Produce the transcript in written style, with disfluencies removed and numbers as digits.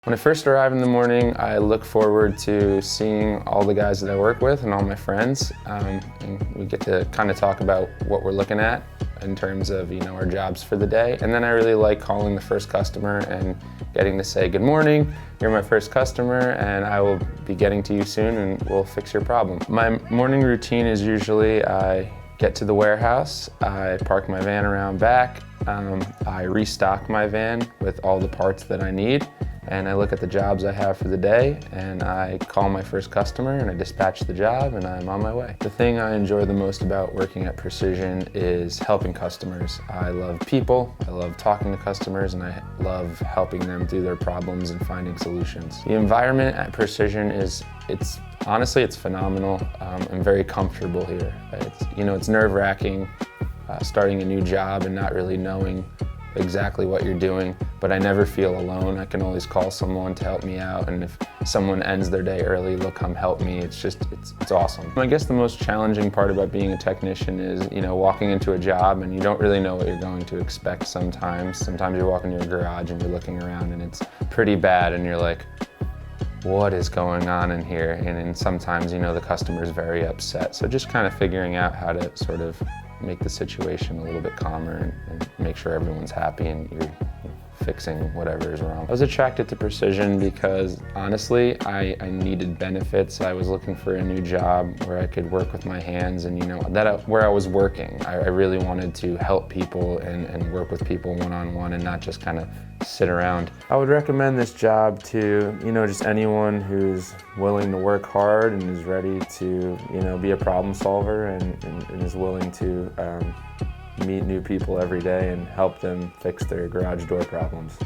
When I first arrive in the morning, I look forward to seeing all the guys that I work with and all my friends. And we get to kind of talk about what we're looking at in terms of our jobs for the day. And then I really like calling the first customer and getting to say, "Good morning, you're my first customer and I will be getting to you soon and we'll fix your problem." My morning routine is usually I get to the warehouse, I park my van around back, I restock my van with all the parts that I need, and I look at the jobs I have for the day and I call my first customer and I dispatch the job and I'm on my way. The thing I enjoy the most about working at Precision is helping customers. I love people, I love talking to customers, and I love helping them through their problems and finding solutions. The environment at Precision honestly, it's phenomenal. I'm very comfortable here. It's nerve-wracking starting a new job and not really knowing exactly what you're doing, but I never feel alone. I can always call someone to help me out, and if someone ends their day early, they'll come help me. It's awesome. I guess the most challenging part about being a technician is, walking into a job and you don't really know what you're going to expect sometimes. Sometimes you walk into a garage and you're looking around and it's pretty bad and you're like, what is going on in here? And then sometimes, the customer's very upset. So just kind of figuring out how to sort of make the situation a little bit calmer and make sure everyone's happy and you're fixing whatever is wrong. I was attracted to Precision because honestly, I needed benefits. I was looking for a new job where I could work with my hands and where I was working. I really wanted to help people and work with people one-on-one and not just kind of sit around. I would recommend this job to just anyone who's willing to work hard and is ready to be a problem solver and is willing to meet new people every day and help them fix their garage door problems.